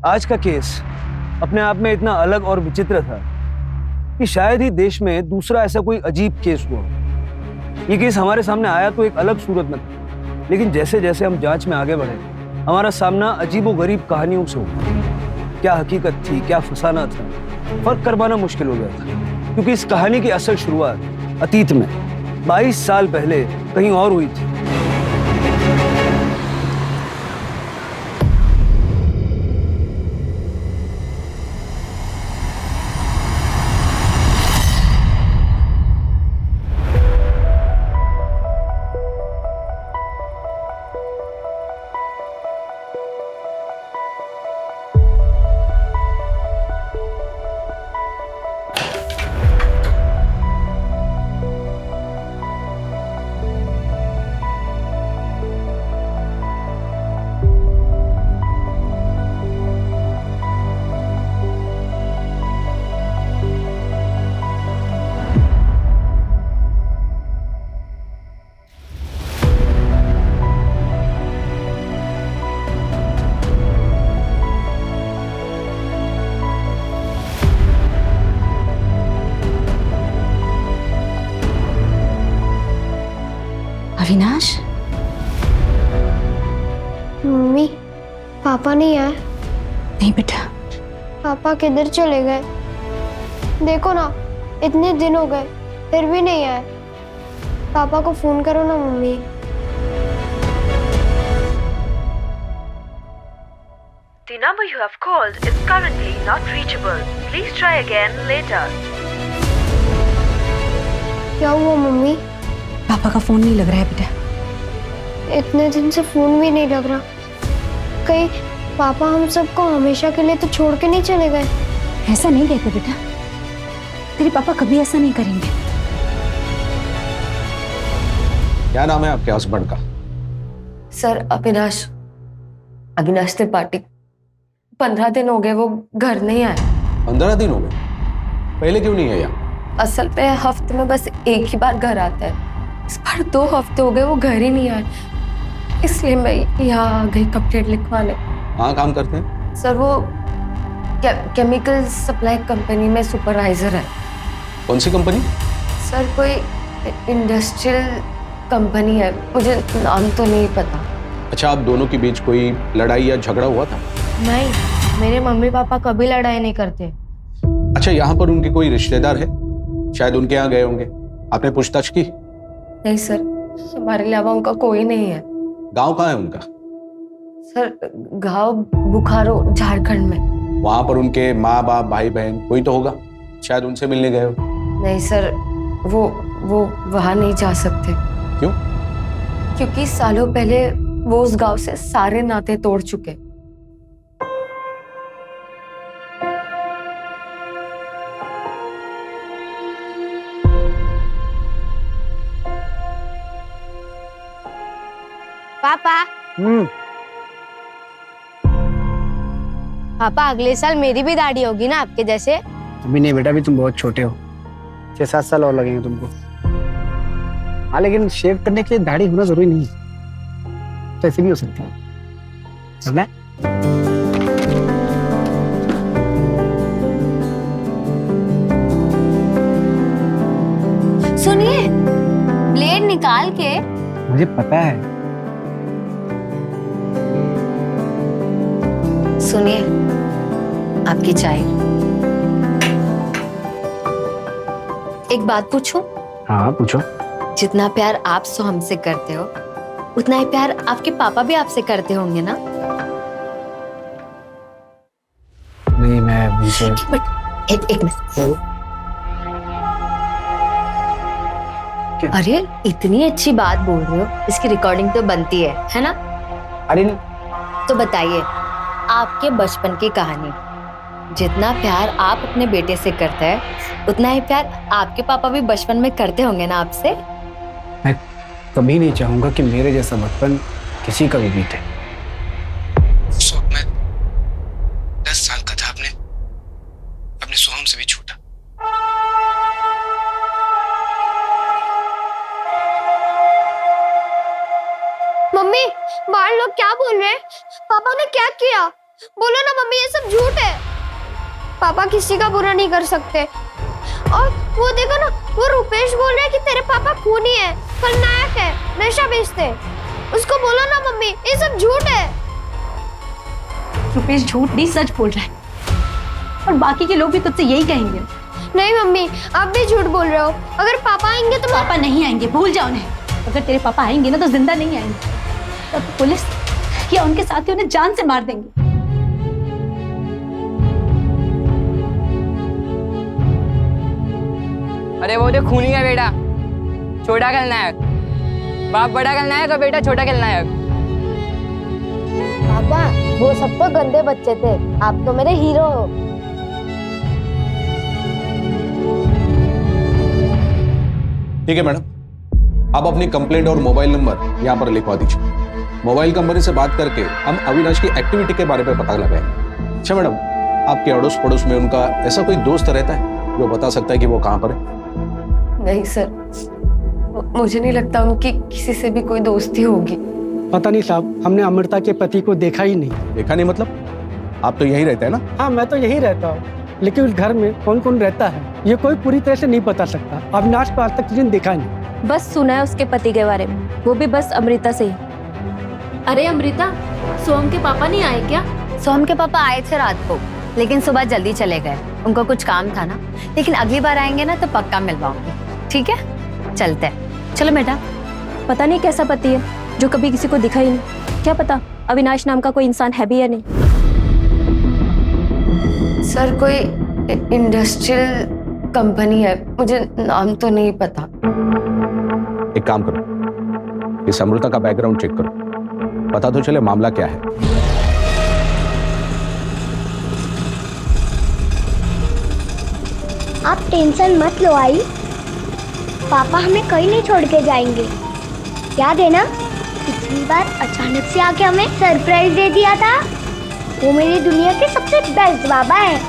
आज का केस अपने आप में इतना अलग और विचित्र था कि शायद ही देश में दूसरा ऐसा कोई अजीब केस हुआ। ये केस हमारे सामने आया तो एक अलग सूरत में था, लेकिन जैसे जैसे हम जांच में आगे बढ़े हमारा सामना अजीबोगरीब कहानियों से हुआ। क्या हकीकत थी, क्या फसाना था, फर्क करवाना मुश्किल हो गया था, क्योंकि इस कहानी की असल शुरुआत अतीत में 22 साल पहले कहीं और हुई थी। अविनाश, मम्मी, पापा नहीं आए। नहीं बेटा। पापा किधर चले गए? देखो ना, इतने दिन हो गए फिर भी नहीं आए। पापा को फोन करो ना mummy. The number you have called is currently not reachable. Please try again later. क्या हुआ मम्मी? पापा का फोन नहीं लग रहा है बेटा। इतने दिन से फोन भी नहीं लग रहा। कहीं पापा हम सबको हमेशा के लिए तो छोड़ के नहीं चले गए? ऐसा नहीं कहते बेटा, तेरे पापा कभी ऐसा नहीं करेंगे। क्या नाम है आपके हस्बैंड का? सर अविनाश, अविनाश त्रिपाठी। 15 दिन हो गए वो घर नहीं आए। 15 दिन हो गए? पहले क्यों नहीं आया? असल पे हफ्ते में बस एक ही बार घर आता है। इस बार 2 हफ्ते हो गए वो घर ही नहीं आए, इसलिए मैं यहाँ आ गई कंप्लेंट लिखवाने। कहाँ काम करते हैं? सर वो केमिकल सप्लाई कंपनी में सुपरवाइजर है। कौन सी कंपनी? सर कोई इंडस्ट्रियल कंपनी है, मुझे नाम तो नहीं पता। अच्छा, आप दोनों के बीच कोई लड़ाई या झगड़ा हुआ था? नहीं, मेरे मम्मी पापा कभी लड़ाई नहीं करते। अच्छा, यहाँ पर उनके कोई रिश्तेदार है? शायद उनके यहाँ गए होंगे, आपने पूछताछ की? नहीं सर, हमारे अलावा उनका कोई नहीं है। गांव कहाँ है उनका? सर गांव बुखारो, झारखंड में। वहां पर उनके माँ बाप भाई बहन कोई तो होगा, शायद उनसे मिलने गए हो। नहीं सर, वो वहां नहीं जा सकते। क्यों? क्योंकि सालों पहले वो उस गांव से सारे नाते तोड़ चुके। पापा, पापा अगले साल मेरी भी दाढ़ी होगी ना आपके जैसे? अभी नहीं बेटा, अभी तुम बहुत छोटे हो, 6-7 साल और लगेंगे तुमको। हाँ, लेकिन शेव करने के लिए दाढ़ी होना जरूरी नहीं है, तो ऐसे भी हो सकती है। समझा? सुनिए, ब्लेड निकाल के। मुझे पता है। सुनिए, आपकी चाय। एक बात पूछूं? हाँ पूछो। जितना प्यार आप सो हमसे करते हो, उतना ही प्यार आपके पापा भी आपसे करते होंगे ना? नहीं, मैं उनसे बट एक मिनट। अरे इतनी अच्छी बात बोल रहे हो, इसकी रिकॉर्डिंग तो बनती है ना? अरे तो बताइए, आपके बचपन की कहानी। जितना प्यार आप अपने बेटे से करते हैं, उतना ही प्यार आपके पापा भी बचपन में करते होंगे ना आपसे? मैं कभी नहीं चाहूंगा कि मेरे जैसा बचपन किसी का भी बीते। उस वक्त मैं 10 साल का था, अपने सोहम से भी छोटा। मम्मी, बाहर लोग क्या बोल रहे हैं? पापा ने क्या किया? बोलो ना मम्मी, ये सब झूठ है। पापा किसी का बुरा नहीं कर सकते। और वो देखो ना, वो रुपेश बोल रहा है कि तेरे पापा खूनी है, खलनायक है, नशा बेचते हैं। उसको बोलो ना मम्मी, ये सब झूठ है। रुपेश झूठ नहीं सच बोल रहा है, और बाकी के लोग भी तुझसे यही कहेंगे। नहीं मम्मी, आप भी झूठ बोल रहे हो। अगर पापा आएंगे तो पापा नहीं आएंगे, भूल जाओ उन्हें। अगर तेरे पापा आएंगे ना तो जिंदा नहीं आएंगे, तब पुलिस या उनके साथी उन्हें जान से मार देंगे। अरे वो जो खूनी है बेटा, छोटा खलनायक। बाप बड़ा खलनायक और बेटा छोटा खलनायक। पापा वो सब तो गंदे बच्चे थे, आप तो मेरे हीरो हो। ठीक है मैडम, आप अपनी कंप्लेंट और मोबाइल नंबर यहाँ पर लिखवा दीजिए। मोबाइल कंपनी से बात करके हम अविनाश की एक्टिविटी के बारे में पता लगाएंगे। अच्छा मैडम, आपके अड़ोस पड़ोस में उनका ऐसा कोई दोस्त रहता है जो बता सकता है कि वो कहाँ पर है? नहीं सर, मुझे नहीं लगता उनकी किसी से भी कोई दोस्ती होगी। पता नहीं साहब, हमने अमृता के पति को देखा ही नहीं। देखा नहीं मतलब? आप तो यहीं रहते हैं ना? हाँ, मैं तो यहीं रहता हूँ, लेकिन उस घर में कौन कौन रहता है ये कोई पूरी तरह से नहीं बता सकता। अविनाश को आज तक किसी ने देखा नहीं। बस सुना है उसके पति के बारे में, वो भी बस अमृता से ही। अरे अमृता, सोहम के पापा नहीं आए क्या? सोहम के पापा आए थे रात को, लेकिन सुबह जल्दी चले गए। उनको कुछ काम था ना, लेकिन अगली बार आएंगे ना तो पक्का मिलवाऊंगी। ठीक है, चलते हैं। चलो बेटा। पता नहीं कैसा पति है जो कभी किसी को दिखा ही नहीं। क्या पता अविनाश नाम का कोई इंसान है भी या नहीं। सर कोई इंडस्ट्रियल कंपनी है, मुझे नाम तो नहीं पता। एक काम करो, इस अमृता का बैकग्राउंड चेक करो, पता तो चले मामला क्या है। आप टेंशन मत लो आई, पापा हमें कहीं नहीं छोड़ के जाएंगे। याद है ना, पिछली बार अचानक से आके हमें सरप्राइज दे दिया था। वो मेरी दुनिया के सबसे बेस्ट बाबा है।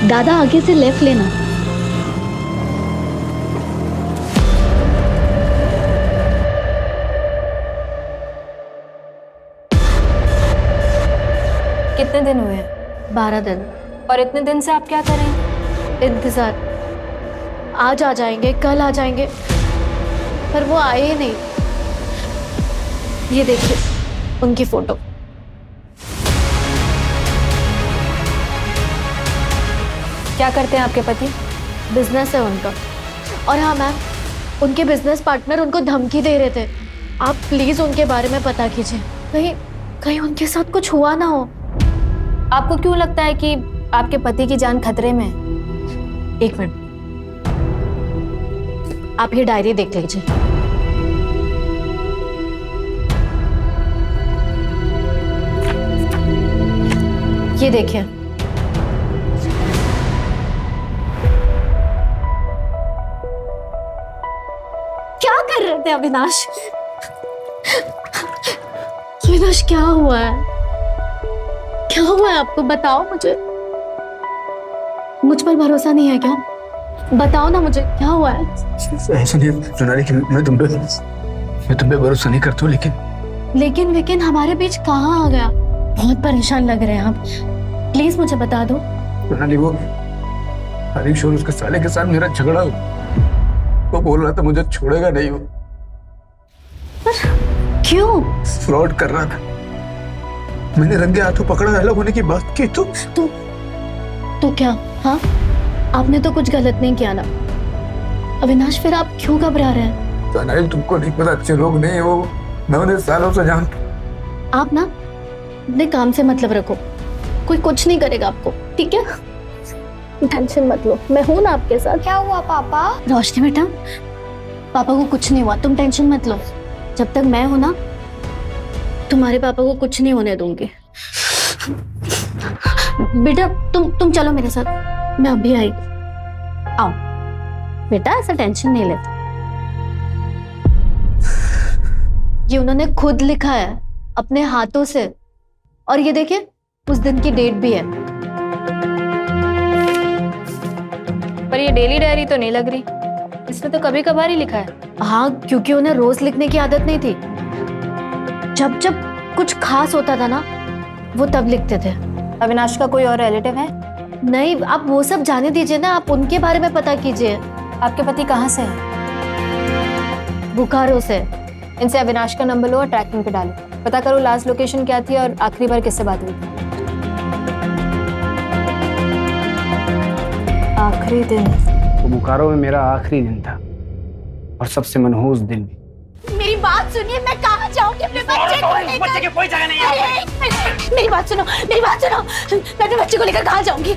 दादा आगे से लेफ्ट लेना। कितने दिन हुए हैं? 12 दिन। और इतने दिन से आप क्या करेंगे? इंतजार, आज आ जाएंगे, कल आ जाएंगे, पर वो आए ही नहीं। ये देखिए उनकी फोटो। क्या करते हैं आपके पति? बिजनेस है उनका। और हाँ मैम, उनके बिजनेस पार्टनर उनको धमकी दे रहे थे। आप प्लीज उनके बारे में पता कीजिए, कहीं कहीं उनके साथ कुछ हुआ ना हो। आपको क्यों लगता है कि आपके पति की जान खतरे में है? एक मिनट, आप ये डायरी देख लीजिए। ये देखिए, क्या कर रहे थे अविनाश? अविनाश क्या हुआ है? क्या हुआ है आपको? बताओ मुझे। मुझ पर भरोसा नहीं है क्या? बताओ ना मुझे, क्या हुआ है? ऐसा नहीं सोनाली कि मैं तुम पे भरोसा नहीं करता हूँ, लेकिन हमारे बीच कहाँ आ गया? बहुत परेशान लग रहे हैं आप, प्लीज मुझे बता दो। सोनाली वो हरीश और उसके साले के साथ मेरा झगड़ा हो, वो बोल रहा था मुझे छोड़ेगा नहीं। वो क्यों? फ्रॉड कर रहा था। मैंने रंगे हाथों पकड़ा, अलग होने की बात की तो क्या? हाँ, आपने तो कुछ गलत नहीं किया ना अविनाश, फिर आप क्यों घबरा रहे हैं? सोनाली तुमको नहीं पता, अच्छे लोग नहीं वो, मैं उन्हें सालों से जानता। आप ना अपने काम से मतलब रखो, कोई कुछ नहीं करेगा आपको, ठीक है? टेंशन मत लो, मैं हूं ना आपके साथ। क्या हुआ पापा? रोशनी बेटा, पापा को कुछ नहीं हुआ, तुम टेंशन मत लो। जब तक मैं हूं ना, तुम्हारे पापा को कुछ नहीं होने दूंगी। बेटा तुम चलो मेरे साथ, मैं अभी आई। आओ बेटा, ऐसा टेंशन नहीं लेते। ये उन्होंने खुद लिखा है अपने हाथों से, और ये देखिए उस दिन की डेट भी है। पर ये डेली डायरी तो नहीं लग रही, इसमें तो कभी कभार ही लिखा है। हाँ, क्योंकि उन्हें रोज लिखने की आदत नहीं थी। जब जब कुछ खास होता था ना, वो तब लिखते थे। अविनाश का कोई और रिलेटिव है? नहीं, आप वो सब जाने दीजिए ना, आप उनके बारे में पता कीजिए। आपके पति कहाँ से है? बोकारो से। इनसे अविनाश का नंबर लो और ट्रैकिंग पे डालो। पता करो लास्ट लोकेशन क्या थी और आखिरी बार किससे बात हुई थी। आखिरी दिन तो बोकारो में मेरा आखिरी दिन था और सबसे मनहूस दिन भी। मेरी बात सुनिए, मैं कहाँ जाऊंगी अपने बच्चे को लेकर? बच्चे की कोई जगह नहीं है। मेरी बात सुनो, मेरी बात सुनो। मैं अपने बच्चे को लेकर कहाँ जाऊंगी?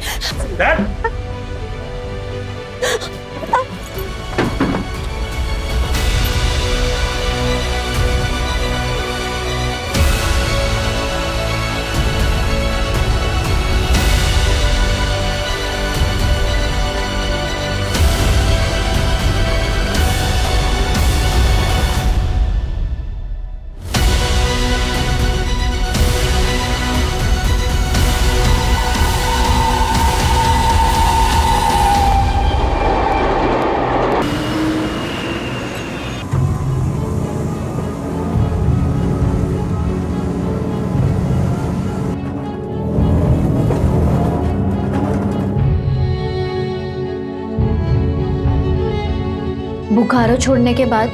बोकारो छोड़ने के बाद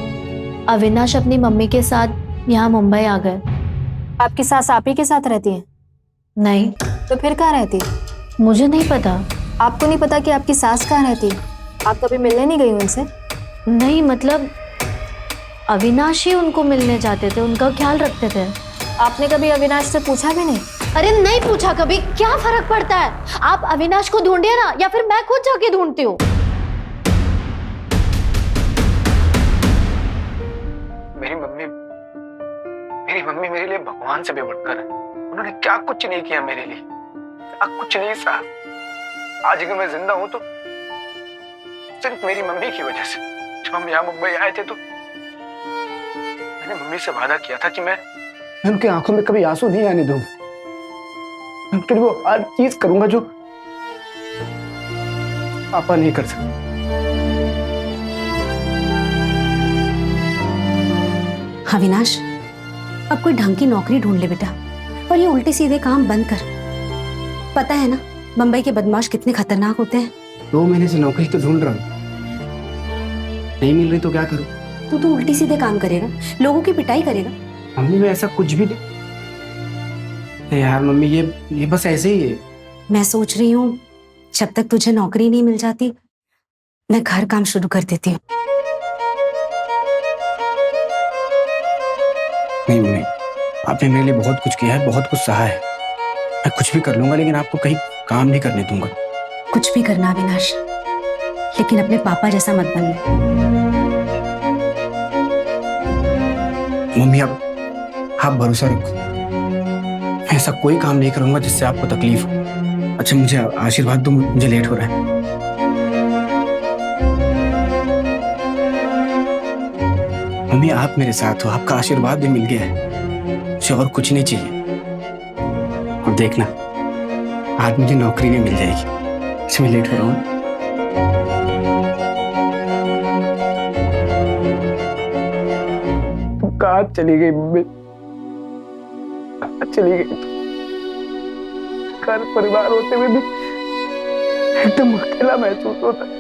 अविनाश अपनी मम्मी के साथ यहाँ मुंबई आ गए। आपकी सास आप ही के साथ रहती है? नहीं। तो फिर कहाँ रहती है? मुझे नहीं पता। आपको नहीं पता कि आपकी सास कहाँ रहती है? आप कभी मिलने नहीं गई उनसे? नहीं, मतलब अविनाश ही उनको मिलने जाते थे, उनका ख्याल रखते थे। आपने कभी अविनाश से पूछा भी नहीं? अरे नहीं पूछा कभी, क्या फर्क पड़ता है? आप अविनाश को ढूंढिए ना, या फिर मैं खुद जाके ढूंढती हूँ। मेरी मम्मी मेरे लिए भगवान से भी बढ़कर है। उन्होंने क्या कुछ नहीं किया मेरे लिए, क्या कुछ नहीं सहा। आज अगर मैं जिंदा हूं तो सिर्फ मेरी मम्मी की वजह से। जब हम यहाँ मुंबई आए थे तो मैंने मम्मी से वादा किया था कि मैं उनकी आंखों में कभी आंसू नहीं आने दूंगा। मैं उनके लिए वो हर चीज करूंगा जो पापा नहीं कर सकते। अविनाश, अब कोई ढंग की नौकरी ढूंढ ले बेटा, और ये उल्टे सीधे काम बंद कर। पता है ना बंबई के बदमाश कितने खतरनाक होते हैं। 2 महीने से नौकरी तो ढूंढ रहा हूँ, नहीं मिल रही तो क्या करूँ? तू तो उल्टी सीधे काम करेगा, लोगों की पिटाई करेगा। मम्मी मैं ऐसा कुछ भी नहीं। यार मम्मी ये बस ऐसे ही है। मैं सोच रही हूँ जब तक तुझे नौकरी नहीं मिल जाती मैं घर काम शुरू कर देती हूँ। नहीं मम्मी, आपने मेरे लिए बहुत कुछ किया है, बहुत कुछ सहा है। मैं कुछ भी कर लूंगा, लेकिन आपको कहीं काम नहीं करने दूंगा। कुछ भी करना अविनाश, लेकिन अपने पापा जैसा मत बनना। मम्मी आप भरोसा रखो, मैं ऐसा कोई काम नहीं करूंगा जिससे आपको तकलीफ हो। अच्छा मुझे आशीर्वाद दो, मुझे लेट हो रहा है। मम्मी आप मेरे साथ हो, आपका आशीर्वाद भी मिल गया है, मुझे और कुछ नहीं चाहिए। और देखना आज मुझे नौकरी नहीं मिल जाएगी। अच्छा मैं लेट हो रहा हूँ। तुम कहाँ चली गई मम्मी? कहाँ चली गई? घर परिवार होते हुए भी एकदम अकेला महसूस होता है।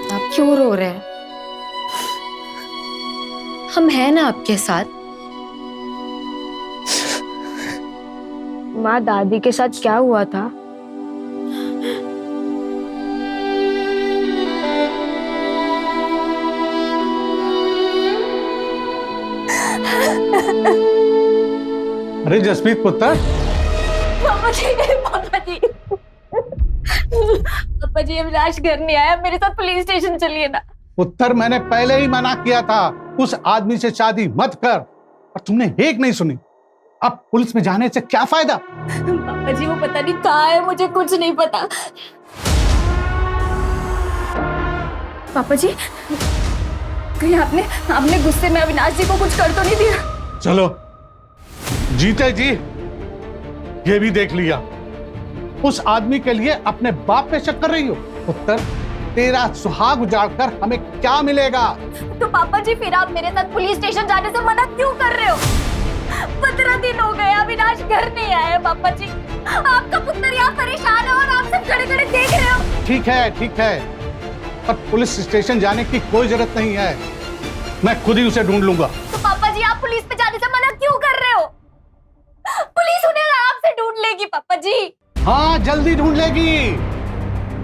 आप क्यों रो रहे हैं? हम हैं ना आपके साथ। माँ, दादी के साथ क्या हुआ था? अरे जसप्रीत पुत्र। पापा जी, पापा जी, पापा जी, अविनाश घर नहीं आया, मेरे साथ पुलिस स्टेशन चलिए ना। पुत्र मैंने पहले ही मना किया था, उस आदमी से शादी मत कर, और तुमने एक नहीं सुनी। अब पुलिस में जाने से क्या फायदा? पापा जी वो पता नहीं कहाँ है, मुझे कुछ नहीं पता। पापा जी कहीं आपने गुस्से में अविनाश जी को कुछ कर तो नहीं दिया? चलो जीते जी ये भी देख लिया। उस आदमी के लिए अपने बाप पे शक कर रही हो। पुत्र तेरा सुहाग उजाड़कर हमें क्या मिलेगा? तो पापा जी फिर आप मेरे साथ पुलिस स्टेशन जाने से मना क्यों कर रहे हो? 15 दिन हो गए अविनाश घर नहीं आया पापा जी। आपका पुत्र यहाँ परेशान है और आप सब खड़े खड़े देख रहे हो। ठीक है, पर पुलिस स्टेशन जाने की कोई जरूरत नहीं है, मैं खुद ही उसे ढूंढ लूंगा। तो पापा जी आप पुलिस पे जाने से मना क्यों कर रहे हो? पुलिस उन्हें आराम से ढूंढ लेगी पापा जी। हाँ, जल्दी ढूंढ लेगी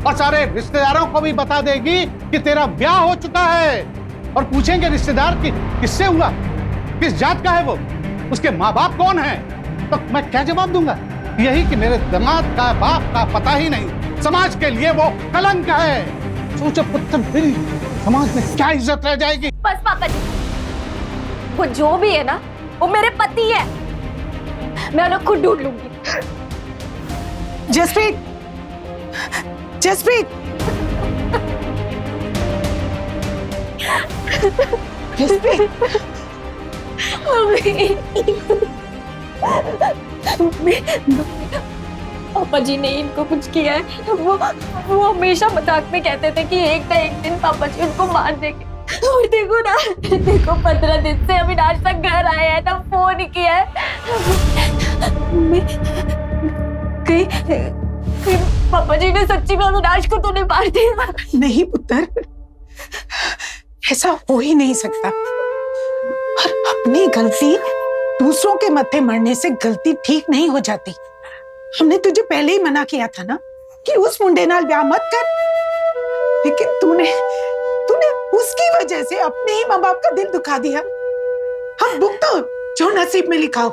और सारे रिश्तेदारों को भी बता देगी कि तेरा ब्याह हो चुका है। और पूछेंगे रिश्तेदार कि किससे हुआ, किस जात का है वो, उसके माँ बाप कौन है, तो मैं क्या जवाब दूंगा? यही कि मेरे दामाद का बाप का पता ही नहीं, समाज के लिए वो कलंक है। सोचो पुत्र, फिर समाज में क्या इज्जत रह जाएगी? बस पापा जी, वो जो भी है ना वो मेरे पति है, मैं उन्हें खुद ढूंढ लूंगी। जसप्रीत, जसप्रीत, जसप्रीत, पापा जी ने इनको कुछ किया है। वो हमेशा मजाक में कहते थे कि एक ना एक दिन पापा जी उनको मार देंगे। और देखो ना, देखो 15 दिन से अविनाश तक घर आया है ना फोन किया है। कहीं पापा जी ने सच्ची में अविनाश को तो नहीं मार दिया? नहीं पुत्र, ऐसा हो ही नहीं सकता। और अपनी गलती दूसरों के मत्थे मरने से गलती ठीक नहीं हो जाती। हमने तुझे पहले ही मना किया था ना कि उस मुंडे नाल ब्याह मत कर, लेकिन तूने उसकी वजह से अपने ही माँ बाप का दिल दुखा दिया। हम भुगतो जो नसीब में लिखा हो।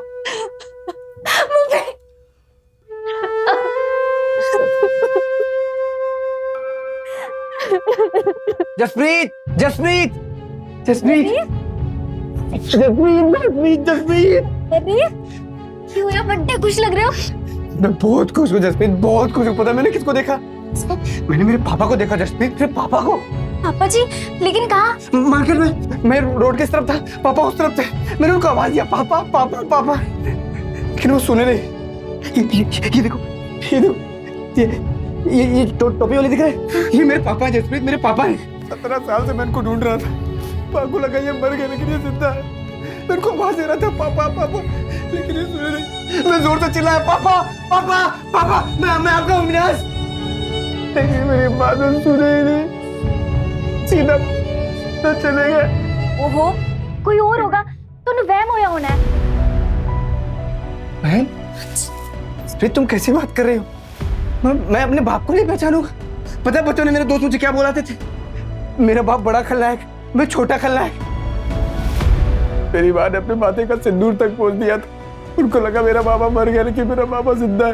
जसप्रीत, जसप्रीत, जसप्रीत, जसप्रीत, जसप्रीत, क्यों यार बड्डे खुश लग रहे हो? मैं बहुत खुश हूँ जसप्रीत, बहुत खुश हूँ। पता है मैंने किसको देखा? मैंने मेरे पापा को देखा जसप्रीत, मेरे पापा को। पापा जी, लेकिन कहाँ? मार्केट में। मैं रोड के इस तरफ था, पापा उस तरफ थे। मैंने उनको आवाज दिया, पापा पापा पापा, लेकिन वो सुने नहीं। ये देखो, ये देखो, ये टोपी वाले दिख रहे हैं, ये मेरे पापा हैं जसप्रीत, मेरे पापा हैं। 17 साल से मैं इनको ढूंढ रहा था। पापा को लगा ये मर गए, लेकिन ये जिंदा है। मैं इनको आवाज दे रहा था, पापा पापा, लेकिन ये सुने नहीं। मैं जोर से चिल्लाया, पापा पापा पापा, मैं आपका अविनाश, लेकिन मेरी बात सुने ही नहीं, सीधा तो चले गए। ओहो, कोई और होगा तो वहम होया होना है। बहन, फिर तुम कैसी बात कर रही हो? मैं अपने बाप को नहीं पहचानूंगा? पता है बच्चों ने मेरे दोस्त मुझे क्या बोलाते थे? मेरा बाप बड़ा खलनायक, मैं छोटा खलनायक। मेरी माँ ने अपने माथे का सिंदूर तक पहुंच दिया था। उनको लगा मेरा बाबा मर गया, लेकिन मेरा बाबा जिंदा है।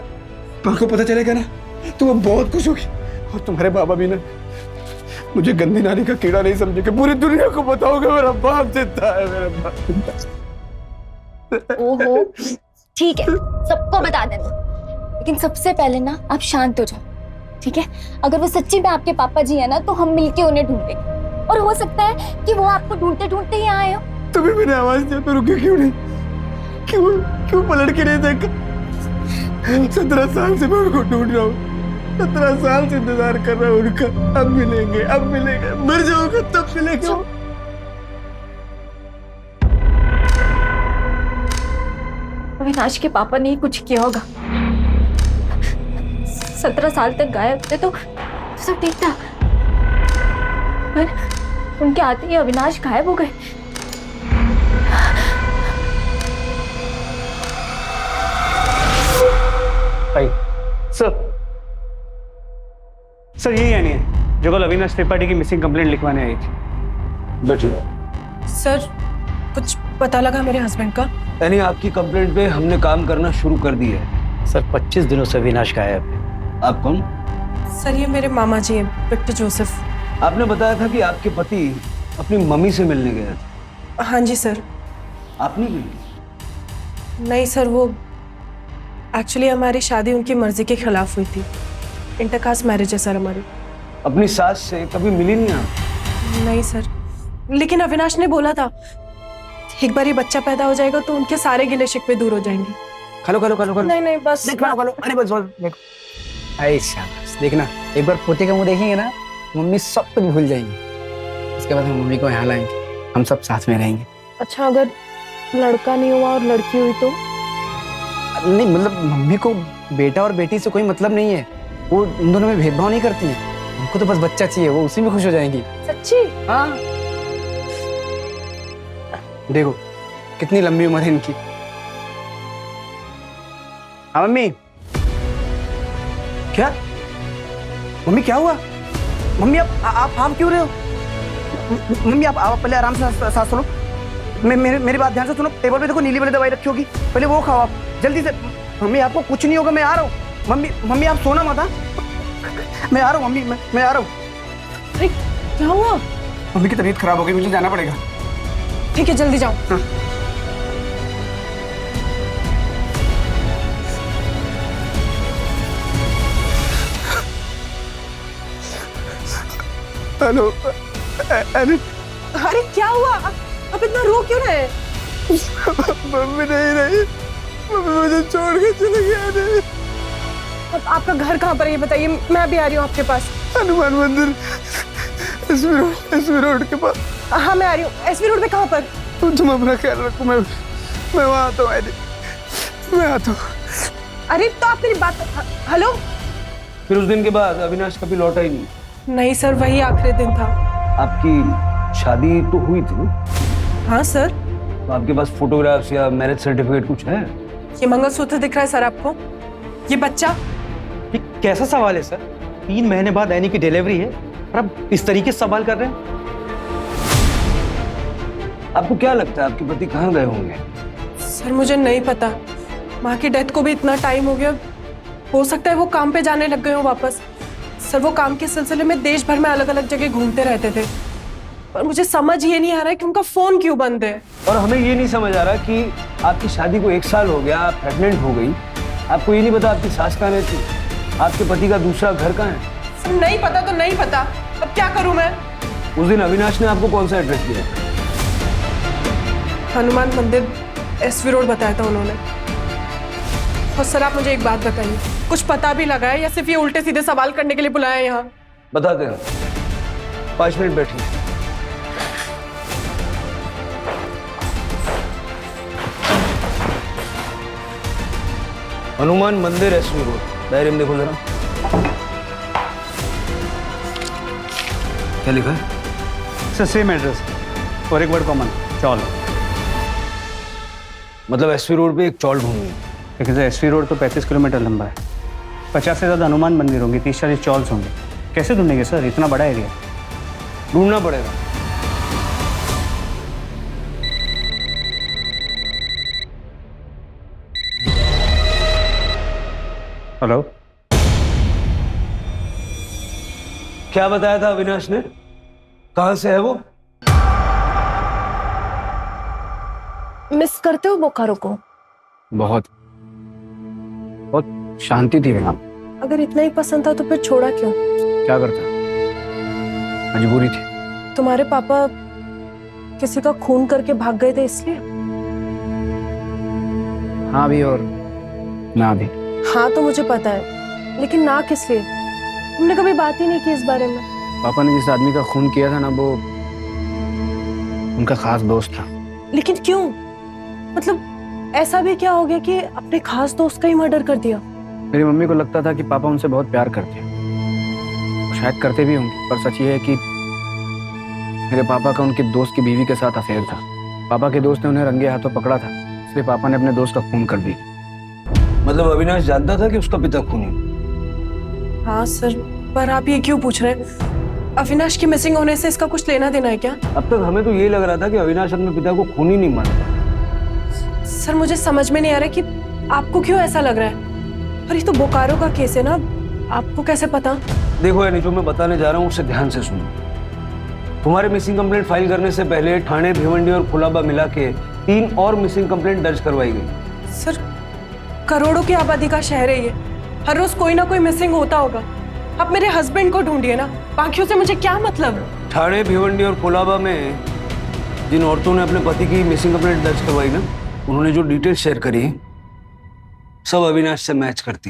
माँ को पता चलेगा ना तो वो बहुत खुश होगी। और तुम्हारे बाबा भी ना मुझे गंदी नारी का कीड़ा नहीं समझेंगे। पूरी दुनिया को बताओगे मेरा बाप जिंदा है, मेरा बाप जिंदा है। ओहो, ठीक है, सबको बता देना, लेकिन सबसे पहले ना आप शांत हो जाओ, ठीक है? अगर वो सच्ची में आपके पापा जी है ना तो हम मिलके उन्हें ढूंढेंगे, और हो सकता है कि वो आपको ढूंढते ढूंढते ही आए हो। तभी मैंने आवाज दिया तो रुके क्यों नहीं? क्यों पलट के नहीं देखा? 17 साल से मैं उनको ढूंढ रहा हूँ, 17 साल से इंतजार कर रहा हूँ उनका। अब मिलेंगे, अब मिलेंगे, मर जाऊंगा तब मिलेंगे। अविनाश के पापा ने ही कुछ किया होगा। 17 साल तक गायब थे तो सब ठीक था, पर उनके आते ही अविनाश गायब हो गए। सर यही यानी है जो कल अविनाश त्रिपाठी की मिसिंग कंप्लेंट लिखवाने आई थी। बैठिए। सर कुछ पता लगा मेरे हस्बैंड का? यानी आपकी कंप्लेंट पे हमने काम करना शुरू कर दिया है। सर 25 दिनों से अविनाश गायब है। आप कौन? सर ये मेरे मामा जी हैं, विक्टर जोसेफ। आपने बताया था कि आपके पति अपनी मम्मी से मिलने गए थे। हाँ जी सर। आप नहीं गई? नहीं सर, वो एक्चुअली हमारी शादी उनकी मर्जी के खिलाफ हुई थी। इंटरकास्ट मैरिज है सर हमारी। अपनी सास से कभी मिली नहीं आप? नहीं सर, लेकिन अविनाश ने बोला था एक बार ये बच्चा पैदा हो जाएगा तो उनके सारे गिले शिकवे दूर हो जाएंगे। खलो खलो खलो खलो। नहीं बस खलो खलो। अरे बस देखो, ऐसा देखना, एक बार पोते का मुंह देखेंगे ना मम्मी सब कुछ भूल जाएंगी। उसके बाद हम मम्मी को यहाँ लाएंगे, हम सब साथ में रहेंगे। अच्छा, अगर लड़का नहीं हुआ और लड़की हुई तो? नहीं मतलब मम्मी को बेटा और बेटी से कोई मतलब नहीं है, वो उन दोनों में भेदभाव नहीं करती है। उनको तो बस बच्चा चाहिए, वो उसी में खुश हो जाएंगी। सच्ची? हाँ, देखो कितनी लंबी उम्र है इनकी। हाँ मम्मी। क्या मम्मी, क्या हुआ? मम्मी आप क्यों रहे हो? मम्मी आप पहले आराम से सांस लो। मेरी बात ध्यान से सुनो। टेबल पे देखो नीली वाली दवाई रखी होगी, पहले वो खाओ आप जल्दी से। मम्मी आपको कुछ नहीं होगा, मैं आ रहा हूँ। मम्मी आप सोना मत। हाँ? मैं आ रहा हूँ मम्मी, मैं आ रहा हूँ। अरे क्या हुआ? मम्मी की तबीयत खराब हो गई, मुझे जाना पड़ेगा। ठीक है, जल्दी जाओ। हाँ। हेलो। अरे क्या हुआ? आप इतना रो क्यों रहे? मम्मी नहीं रही, मम्मी मुझे छोड़ के चले गए। अब आपका घर कहाँ पर है ये बताइए, मैं भी आ रही हूँ आपके पास। हनुमान मंदिर, एसवी रोड के पास। हाँ मैं आ रही हूँ। एसवी रोड पे कहाँ पर? तुम अपना ख्याल रखो, मैं वहाँ आता हूँ। मैं आता हूँ। अरे तो आप मेरी बात। हेलो। फिर उस दिन के बाद अविनाश कभी लौटा ही नहीं? नहीं सर, वही आखिरी दिन था। आपकी शादी तो हुई थी ना? हाँ सर। तो आपके पास फोटोग्राफ्स या मैरिज सर्टिफिकेट कुछ है? ये मंगलसूत्र दिख रहा है सर आपको? ये बच्चा? ये कैसा सवाल है सर? 3 महीने बाद एनी की डिलीवरी है और आप इस तरीके से सवाल कर रहे हैं? आपको क्या लगता है आपके पति कहाँ गए होंगे? सर मुझे नहीं पता, माँ की डेथ को भी इतना टाइम हो गया, हो सकता है वो काम पे जाने लग गए हो वापस। सर वो काम के सिलसिले में देश भर में अलग अलग जगह घूमते रहते थे, पर मुझे समझ ये नहीं आ रहा है कि उनका फोन क्यों बंद है। और हमें ये नहीं समझ आ रहा कि आपकी शादी को 1 साल हो गया, आप प्रेग्नेंट हो गई, आपको ये नहीं पता आपकी सास कहाँ रहती, आपके पति का दूसरा घर कहाँ है? सर नहीं पता तो नहीं पता, अब क्या करूं मैं? उस दिन अविनाश ने आपको कौन सा एड्रेस दिया? हनुमान मंदिर, एसवी रोड बताया था उन्होंने। और सर आप मुझे एक बात बताइए, कुछ पता भी लगा है या सिर्फ ये उल्टे सीधे सवाल करने के लिए बुलाया है यहाँ? बताते हैं, 5 मिनट बैठिए। हनुमान मंदिर, एसवी रोड, डायरी में देखो जरा। क्या लिखा है? सर सेम एड्रेस और एक वर्ड कॉमन, चौल। मतलब एसवी रोड पे एक चौल ढूंढनी है? देखिए सर, एसवी रोड तो 35 किलोमीटर लंबा है, 50 से ज़्यादा हनुमान मंदिर होंगे, 30-40 चौल्स होंगे। कैसे ढूंढेंगे सर, इतना बड़ा एरिया? ढूंढना पड़ेगा। हेलो। क्या बताया था अविनाश ने? कहां से है वो? मिस करते हो बोकारो को? बहुत शांति थी वहाँ। अगर इतना ही पसंद था तो फिर छोड़ा क्यों? क्या करता, मजबूरी थी। तुम्हारे पापा किसी का खून करके भाग गए थे इसलिए? हाँ भी और ना भी। हाँ तो मुझे पता है, लेकिन ना किस लिए? तुमने कभी बात ही नहीं की इस बारे में। पापा ने जिस आदमी का खून किया था ना, वो उनका खास दोस्त था। लेकिन क्यों? मतलब ऐसा भी क्या हो गया कि अपने खास दोस्त का ही मर्डर कर दिया? मेरी मम्मी को लगता था कि पापा उनसे बहुत प्यार करते हैं, शायद करते भी होंगे, पर सच ये है कि मेरे पापा का उनके दोस्त की बीवी के साथ अफेयर था। पापा के दोस्त ने उन्हें रंगे हाथों पकड़ा था, इसलिए पापा ने अपने दोस्त का खून कर दिया। मतलब अविनाश जानता था कि उसका पिता खूनी? हाँ सर, पर आप ये क्यों पूछ रहे हैं? अविनाश की मिसिंग होने से इसका कुछ लेना देना है क्या? अब तक हमें तो ये लग रहा था कि अविनाश अपने पिता को खूनी नहीं मानता। सर मुझे समझ में नहीं आ रहा कि आपको क्यों ऐसा लग रहा है। और ये तो बोकारो का केस है ना, आपको कैसे पता? देखो यानी जो मैं बताने जा रहा हूँ उसे ध्यान से सुनो। तुम्हारे मिसिंग कंप्लेंट फाइल करने से पहले ठाणे, भिवंडी और कुलाबा मिला के 3 और मिसिंग कंप्लेंट दर्ज करवाई गई। सर करोड़ों की आबादी का शहर है ये, हर रोज कोई ना कोई मिसिंग होता होगा। आप मेरे हस्बैंड को ढूंढिए ना, बाकियों से मुझे क्या मतलब? ठाणे, भिवंडी और कोलाबा में जिन औरतों ने अपने पति की मिसिंग कंप्लेंट दर्ज करवाई ना, उन्होंने जो डिटेल शेयर करी सब अविनाश से मैच करती।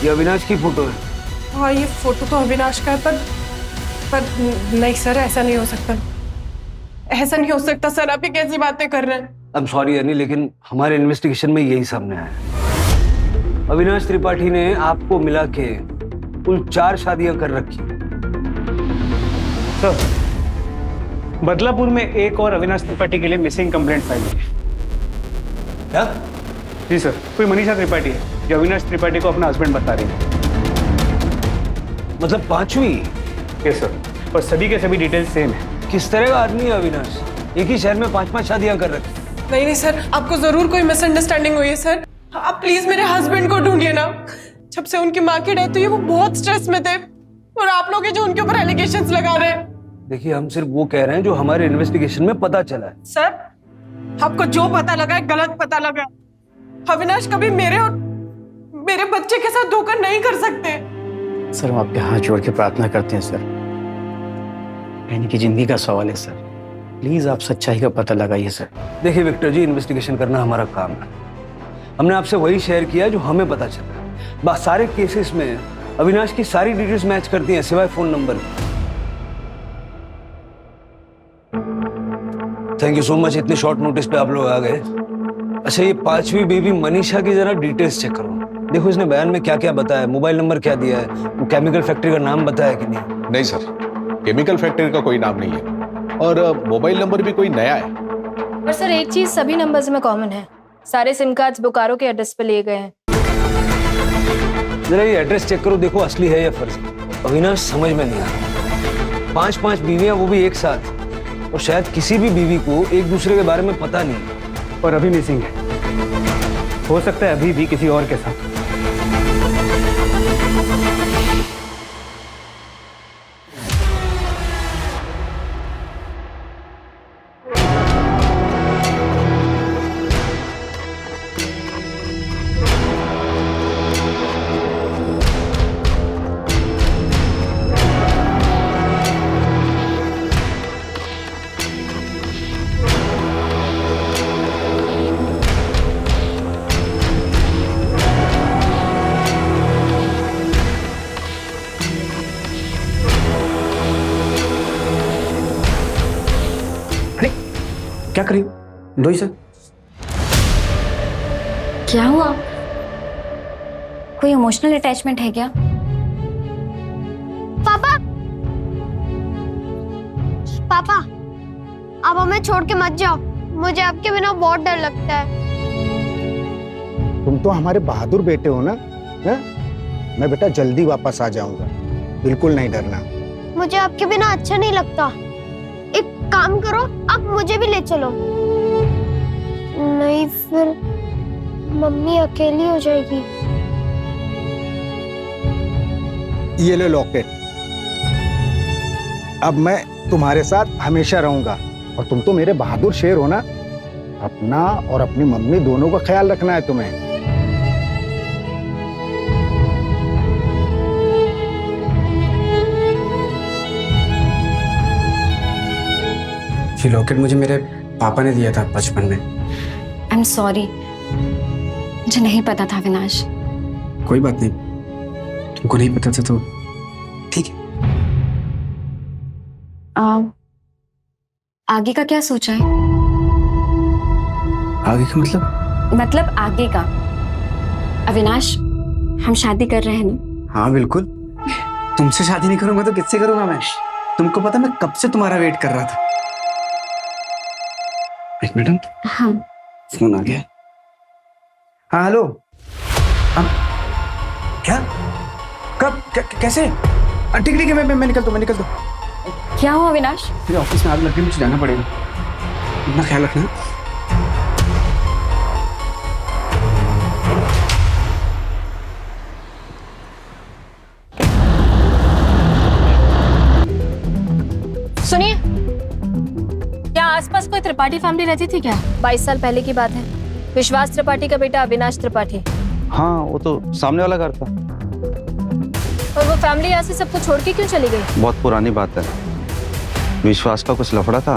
ये अविनाश की फोटो है। हाँ ये फोटो तो अविनाश का है पर नहीं सर, ऐसा नहीं हो सकता, ऐसा नहीं हो सकता सर। आप ये कैसी बातें कर रहे हैं? आई एम सॉरी अनी, लेकिन हमारे इन्वेस्टिगेशन में यही सामने आया। अविनाश त्रिपाठी ने आपको मिला के कुल 4 शादियां कर रखी। सर, बदलापुर में एक और अविनाश त्रिपाठी के लिए मिसिंग कंप्लेंट फाइल हुई है। क्या? जी सर, कोई मनीषा त्रिपाठी है जो अविनाश त्रिपाठी को अपना हस्बैंड बता रही है। मतलब 5वीं? यस सर, और सभी के सभी डिटेल्स सेम है। किस तरह का आदमी है अविनाश? एक ही शहर में 5-5 शादियां कर रखी। नहीं सर, आपको जरूर कोई मिसअंडरस्टैंडिंग हुई है सर। आप प्लीज मेरे हस्बैंड को ढूंढिए ना। जब से उनकी माँ की डेथ हुई है वो बहुत स्ट्रेस में थे, और आप लोग जो उनके ऊपर एलिगेशंस लगा रहे हैं। देखिए, हम सिर्फ वो कह रहे हैं जो हमारे इन्वेस्टिगेशन में पता चला है। सर, आपको जो पता लगा है गलत पता लगा। अविनाश कभी मेरे और मेरे बच्चे के साथ धोखा नहीं कर सकते। सर, हम आपके हाथ जोड़ के प्रार्थना करते हैं सर, यानी कि जिंदगी का सवाल है सर, प्लीज आप सच्चाई का पता लगाइए सर। देखिए विक्टर जी, इन्वेस्टिगेशन करना हमारा काम है। हमने आपसे वही शेयर किया जो हमें पता चला। बस सारे केसेस में अविनाश की सारी डिटेल्स मैच करती हैं सिवाय phone number. Thank you so much, इतने शॉर्ट नोटिस पे आप लोग आ गए। अच्छा, ये 5वीं बेबी मनीषा की जरा डिटेल्स चेक करो। देखो इसने बयान में क्या क्या बताया है, मोबाइल नंबर क्या दिया है, वो केमिकल फैक्ट्री का नाम बताया कि नहीं? नहीं सर, केमिकल फैक्ट्री का कोई नाम नहीं है, और मोबाइल नंबर भी कोई नया है। पर सर एक चीज सभी नंबर्स में कॉमन है, सारे सिम कार्ड्स बोकारो के एड्रेस पे लिए गए हैं। जरा ये एड्रेस चेक करो, देखो असली है या फर्जी। अविनाश समझ में नहीं आ रहा। 5-5 बीवियां, वो भी एक साथ, और शायद किसी भी बीवी को एक दूसरे के बारे में पता नहीं। और अभी मिसिंग है, हो सकता है अभी भी किसी और के साथ। क्या करी डोई सर? क्या हुआ? कोई इमोशनल अटैचमेंट है क्या? पापा, पापा, आप हमें छोड़ के मत जाओ, मुझे आपके बिना बहुत डर लगता है। तुम तो हमारे बहादुर बेटे हो ना, है? मैं बेटा जल्दी वापस आ जाऊंगा, बिल्कुल नहीं डरना। मुझे आपके बिना अच्छा नहीं लगता। एक काम करो, आप मुझे भी ले चलो, नहीं फिर मम्मी अकेली हो जाएगी। ये लो लॉकेट, अब मैं तुम्हारे साथ हमेशा रहूंगा, और तुम तो मेरे बहादुर शेर हो ना। अपना और अपनी मम्मी दोनों का ख्याल रखना है तुम्हें। ये लॉकेट मुझे मेरे पापा ने दिया था बचपन में। आई एम सॉरी, मुझे नहीं पता था अविनाश। कोई बात नहीं, तुमको नहीं पता था तो ठीक है। आगे का क्या सोचा है? आगे का मतलब आगे का। अविनाश, हम शादी कर रहे हैं ना? हाँ बिल्कुल, तुमसे शादी नहीं करूंगा तो किससे करूंगा मैं? तुमको पता मैं कब से तुम्हारा वेट कर रहा था। एक मिनट। हाँ, फोन आ गया। हाँ हेलो। क्या? कब? कैसे? ठीक है, मैं निकलता हूँ। क्या हुआ अविनाश? मेरे ऑफिस में आग लग गई, मुझे जाना पड़ेगा, अपना ख्याल रखना। सुनिए, क्या आसपास कोई त्रिपाठी फैमिली रहती थी क्या? 22 साल पहले की बात है। विश्वास त्रिपाठी का बेटा अविनाश त्रिपाठी। हाँ, वो तो सामने वाला घर था। और वो फैमिली यहाँ से सबको छोड़ के क्यों चली गई? बहुत पुरानी बात है, विश्वास का कुछ लफड़ा था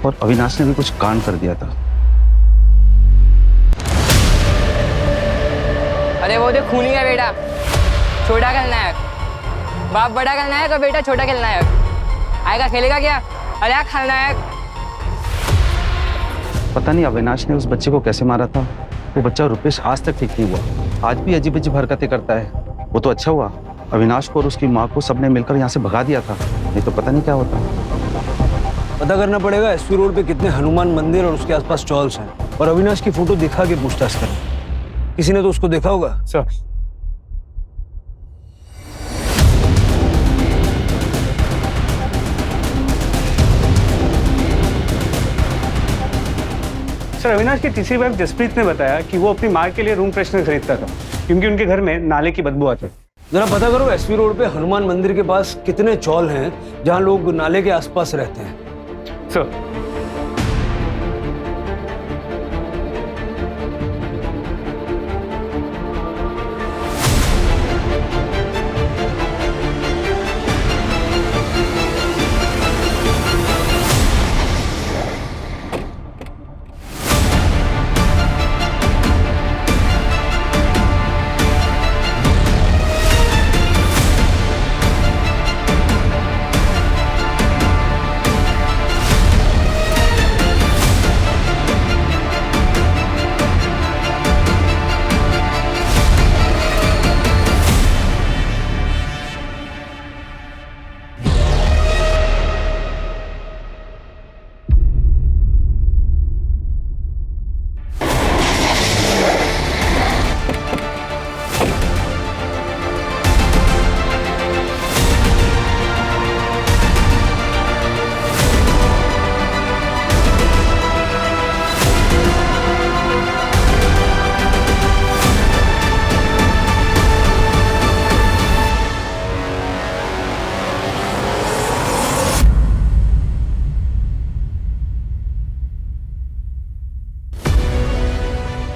और अविनाश ने भी कुछ कांड कर दिया था। अरे वो देख खूनी का बेटा, छोटा खलनायक, बाप बड़ा खलनायक और बेटा छोटा खलनायक। आएगा खेलेगा क्या? अरे खलनायक। पता नहीं अविनाश ने उस बच्चे को कैसे मारा था। वो बच्चा रुपेश आज तक ठीक नहीं हुआ, आज भी अजीब अजीब हरकतें करता है। वो तो अच्छा हुआ अविनाश को और उसकी माँ को सबने मिलकर यहाँ से भगा दिया था, नहीं तो पता नहीं क्या होता। पता करना पड़ेगा एसपी रोड पे कितने हनुमान मंदिर और उसके आसपास चौल्स हैं, और अविनाश की फोटो दिखा के पूछताछ करें। किसी ने तो उसको देखा होगा। सर सर, अविनाश की तीसरी वाइफ जसप्रीत ने बताया कि वो अपनी माँ के लिए रूम फ्रेशनर खरीदता था क्योंकि उनके घर में नाले की बदबू आती। जरा पता करो एसपी रोड पे हनुमान मंदिर के पास कितने चौल हैं जहां लोग नाले के आसपास रहते हैं। सर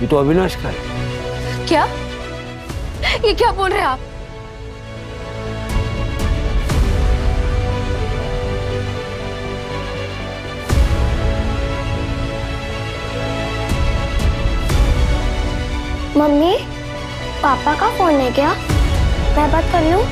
ये तो अविनाश का है। क्या? ये क्या बोल रहे हैं आप? मम्मी, पापा का फोन है क्या? मैं बात कर लूं?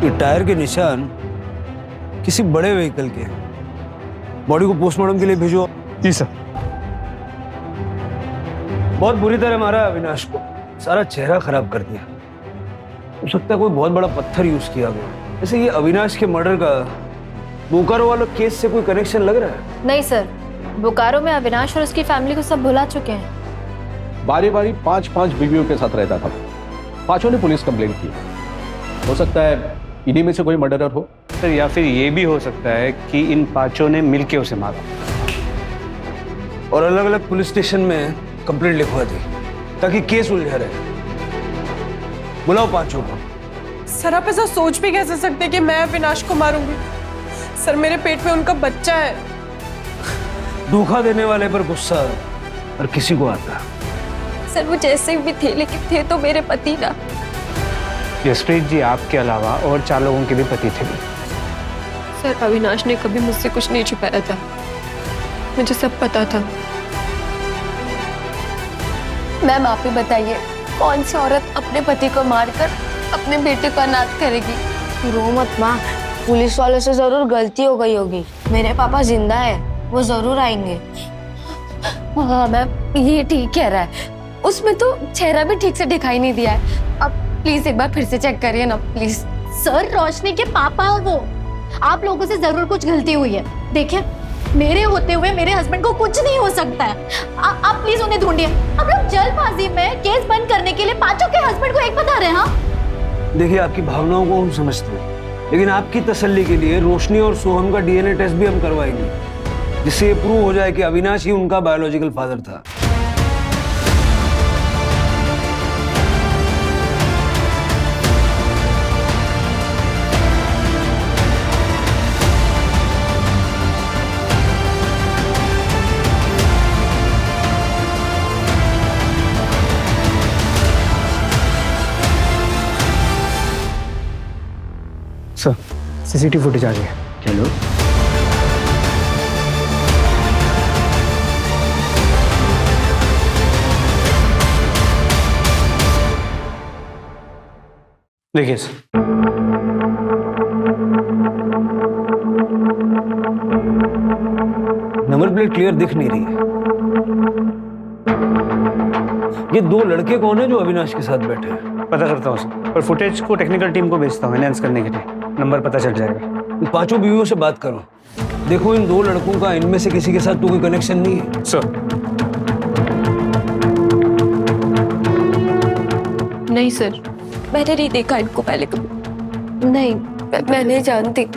ये टायर के निशान किसी बड़े व्हीकल के हैं। बॉडी को पोस्टमार्टम के लिए भेजो। जी सर। बहुत बुरी तरह मारा अविनाश को, सारा चेहरा खराब कर दिया। हो सकता है कोई बहुत बड़ा पत्थर यूज किया गया। वैसे ये अविनाश के मर्डर का बोकारो वाला केस से कोई कनेक्शन लग रहा है? नहीं सर, बोकारो में अविनाश और उसकी फैमिली को सब भुला चुके हैं। बारी बारी 5-5 बीवियों के साथ रहता था। पांचों ने पुलिस कंप्लेंट की। हो सकता है इन्हीं में से कोई मर्डरर हो सर, या फिर ये भी हो सकता है कि इन पांचों ने मिलके उसे मारा और अलग अलग पुलिस स्टेशन में कंप्लेंट लिखवा दी ताकि केस उलझा रहे। बुलाओ पांचों को। सर आप ऐसा सोच भी कैसे सकते कि मैं अविनाश को मारूंगी? सर मेरे पेट में उनका बच्चा है। धोखा देने वाले पर गुस्सा और किसी को आता। सर वो जैसे भी थे लेकिन थे तो मेरे पति ना। जसप्रीत जी आपके अलावा और 4 लोगों के भी पति थे। सर अविनाश ने कभी मुझसे कुछ नहीं छुपाया था, मुझे सब पता था। मैम आप ही बताइए, कौन सी औरत अपने पति को मारकर अपने बेटे को अनाथ करेगी? रो मत माँ, पुलिस वालों से जरूर गलती हो गई होगी। मेरे पापा जिंदा है, वो जरूर आएंगे। हाँ मैम ये ठीक कह रहा है, उसमें तो चेहरा भी ठीक से दिखाई नहीं दिया है। अब प्लीज एक बार फिर से चेक करिए ना प्लीज। सर रोशनी के पापा है वो, आप लोगों से जरूर कुछ गलती हुई है। देखिए मेरे होते हुए मेरे हस्बैंड को कुछ नहीं हो सकता है। आप प्लीज उन्हें ढूंढिए। हम लोग जल्दबाजी में केस बंद करने के लिए पांचों के हस्बैंड को एक बता रहे हैं। हाँ देखिए आपकी भावनाओं को हम समझते हैं, लेकिन आपकी तसल्ली के लिए रोशनी और सोहम का डीएनए टेस्ट भी हम करवाएंगे, जिससे ये प्रूव हो जाए कि अविनाश ही उनका बायोलॉजिकल फादर था। सीसीटीवी फुटेज आ गया। चलो। देखिए सर, नंबर प्लेट क्लियर दिख नहीं रही है। ये दो लड़के कौन है जो अविनाश के साथ बैठे हैं? पता करता हूँ सर, और फुटेज को टेक्निकल टीम को भेजता हूँ एनहांस करने के लिए, नंबर पता चल जाएगा। इन पांचों बीवियों से बात करो, देखो इन दो लड़कों का इनमें से किसी के साथ तो कोई कनेक्शन नहीं है। सर। नहीं सर, मैंने नहीं देखा इनको पहले कभी। नहीं, मैं नहीं जानती।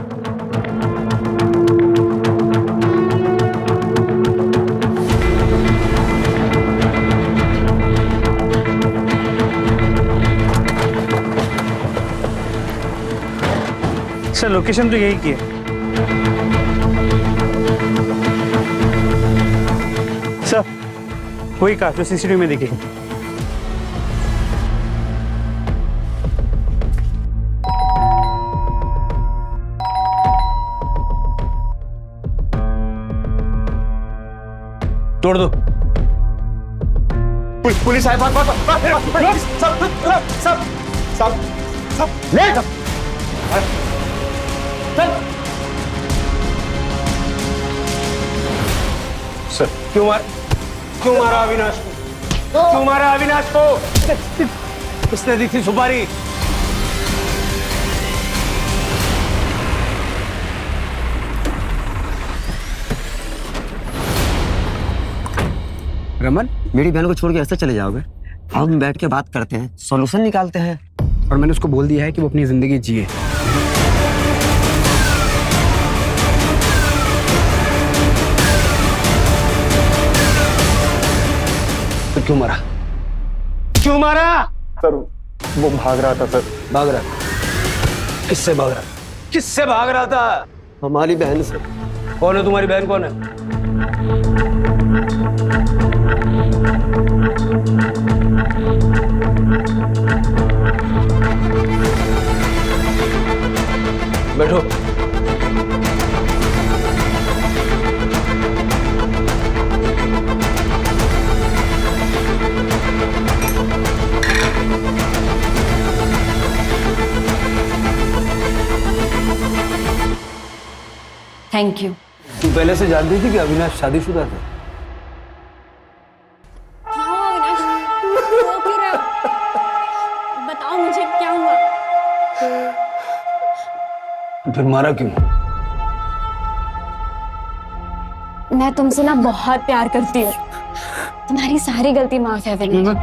सर लोकेशन तो यही की है। सर वही कार जो सीसीटीवी में दिखेगी। तोड़ दो। पुलिस आए, सब ले सर क्यों मारा अविनाश को? क्यों मारा अविनाश को? किसने दी थी सुपारी? रमन, मेरी बहन को छोड़ के ऐसे चले जाओगे? हम बैठ के बात करते हैं, सॉल्यूशन निकालते हैं। और मैंने उसको बोल दिया है कि वो अपनी जिंदगी जिए। तो क्यों मारा? क्यों मारा? सर वो भाग रहा था सर। भाग रहा? किससे भाग रहा? किससे भाग रहा था? हमारी बहन से। कौन है तुम्हारी बहन? कौन है? बैठो। Thank you. तू पहले से जानती थी कि अविनाश शादीशुदा था? बताओ मुझे क्या हुआ? फिर मारा क्यों? मैं तुमसे ना बहुत प्यार करती हूँ, तुम्हारी सारी गलती माफ है विनय।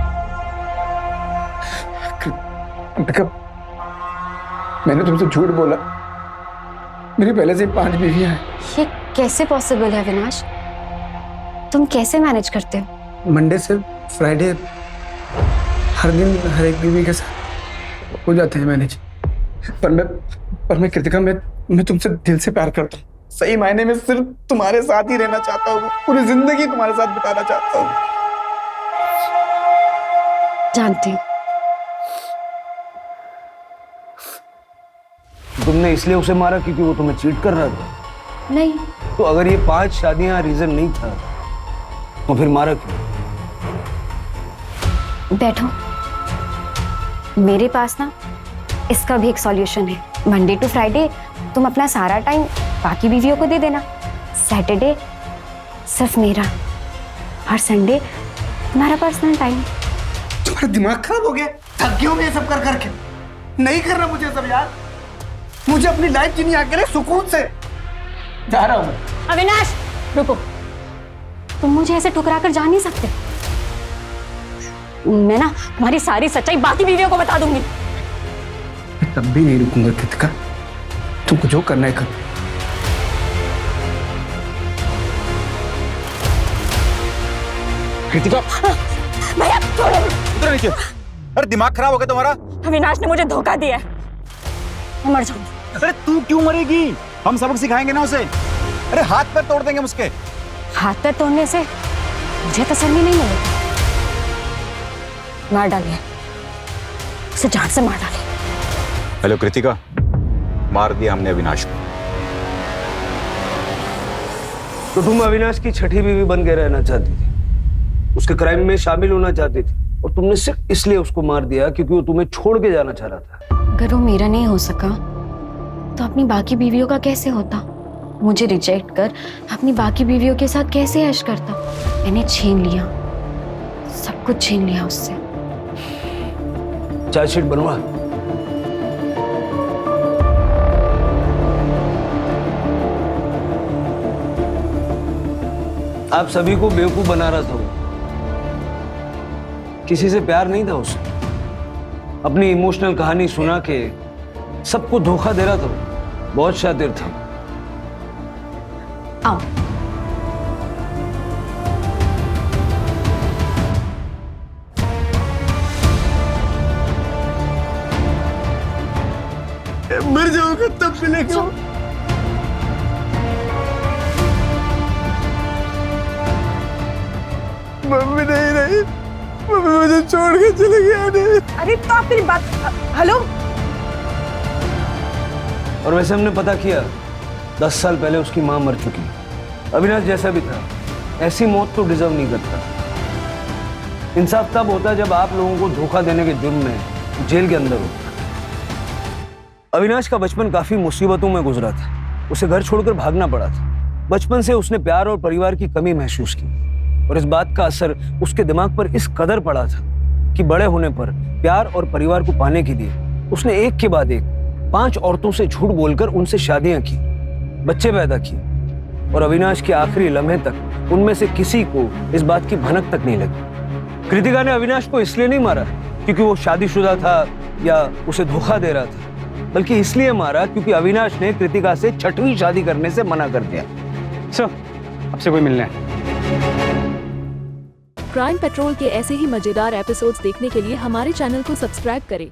मैंने तुमसे झूठ बोला। मेरी पहले से 5 बीवियां हैं। ये कैसे पॉसिबल है विनाश? तुम कैसे मैनेज करते हो? मंडे से फ्राइडे हर दिन हर एक बीवी के साथ हो जाते हैं मैनेज। पर मैं कृतिका, मैं तुमसे दिल से प्यार करता हूँ। सही मायने में सिर्फ तुम्हारे साथ ही रहना चाहता हूँ, पूरी जिंदगी तुम्हारे साथ बिताना चाहता हूँ। जानती हूँ। तुमने इसलिए उसे मारा क्योंकि वो तुम्हें चीट कर रहा था? नहीं। तो अगर ये 5 शादियां रीजन नहीं था तो फिर मारा क्यों? बैठो, मेरे पास ना इसका भी एक सॉल्यूशन है। मंडे टू फ्राइडे तुम अपना सारा टाइम बाकी बीवियों को दे देना, सैटरडे सिर्फ मेरा, और संडे तुम्हारा पर्सनल टाइम। तुम्हारा दिमाग खराब हो गया? थक गया मैं सब कर करके। नहीं करना मुझे सब यार। मुझे अपनी लाइफ जीनी अकेले सुकून से। जा रहा हूं मैं। अविनाश रुको, तुम मुझे ऐसे ठुकरा कर जा नहीं सकते। मैं ना तुम्हारी सारी सच्चाई बाकी बीवियों को बता दूंगी। मैं तब भी नहीं रुकूंगा कृतिका, तुमको जो करना है करो। कृतिका, भैया छोड़ो। उधर नीचे। अरे दिमाग खराब हो गया तुम्हारा? अविनाश ने मुझे धोखा दिया है, मैं मर जाऊंगी। अरे तू क्यों मरेगी? हम सबक सिखाएंगे ना उसे। अरे हाथ पैर तोड़ देंगे उसके। हाथ पैर तोड़ने से मुझे तसल्ली नहीं मिलेगी। मार डालिए उसे, जान से मार डालिए। हेलो कृतिका, मार दिया हमने अविनाश को। तो तुम अविनाश की छठी बीवी बन के रहना चाहती थी, उसके क्राइम में शामिल होना चाहती थी, और तुमने सिर्फ इसलिए उसको मार दिया क्योंकि वो तुम्हें छोड़ के जाना चाह रहा था। अगर वो मेरा नहीं हो सका तो अपनी बाकी बीवियों का कैसे होता? मुझे रिजेक्ट कर अपनी बाकी बीवियों के साथ कैसे ऐश करता? मैंने छीन लिया, सब कुछ छीन लिया उससे। चार्जशीट बनवा। आप सभी को बेवकूफ बना रहा था वो। किसी से प्यार नहीं था उसे, अपनी इमोशनल कहानी सुना के सबको धोखा दे रहा था वो। बहुत शातिर था। आओ। मर जाओगे तब मिलेगा। मम्मी नहीं रही, मम्मी मुझे छोड़ के चले गया। अरे तो आप मेरी बात, हेलो। और वैसे हमने पता किया 10 साल पहले उसकी मां मर चुकी। अविनाश जैसा भी था, ऐसी मौत तो डिजर्व नहीं करता। इंसाफ तब होता जब आप लोगों को धोखा देने के जुर्म में जेल के अंदर होता। अविनाश का बचपन काफी मुसीबतों में गुजरा था। उसे घर छोड़कर भागना पड़ा था। बचपन से उसने प्यार और परिवार की कमी महसूस की, और इस बात का असर उसके दिमाग पर इस कदर पड़ा था कि बड़े होने पर प्यार और परिवार को पाने के लिए उसने एक के बाद एक 5 औरतों से झूठ बोलकर उनसे शादियां की, बच्चे पैदा किए, और अविनाश के आखिरी लम्हे तक उनमें से किसी को इस बात की भनक तक नहीं लगी। कृतिका ने अविनाश को इसलिए नहीं मारा क्योंकि वो शादीशुदा था या उसे धोखा दे रहा था, बल्कि इसलिए मारा क्योंकि अविनाश ने कृतिका से 6वीं शादी करने से मना कर दिया। सर, आपसे कोई मिलना है? क्राइम पेट्रोल के ऐसे ही मजेदार एपिसोड्स देखने के लिए हमारे चैनल को सब्सक्राइब करें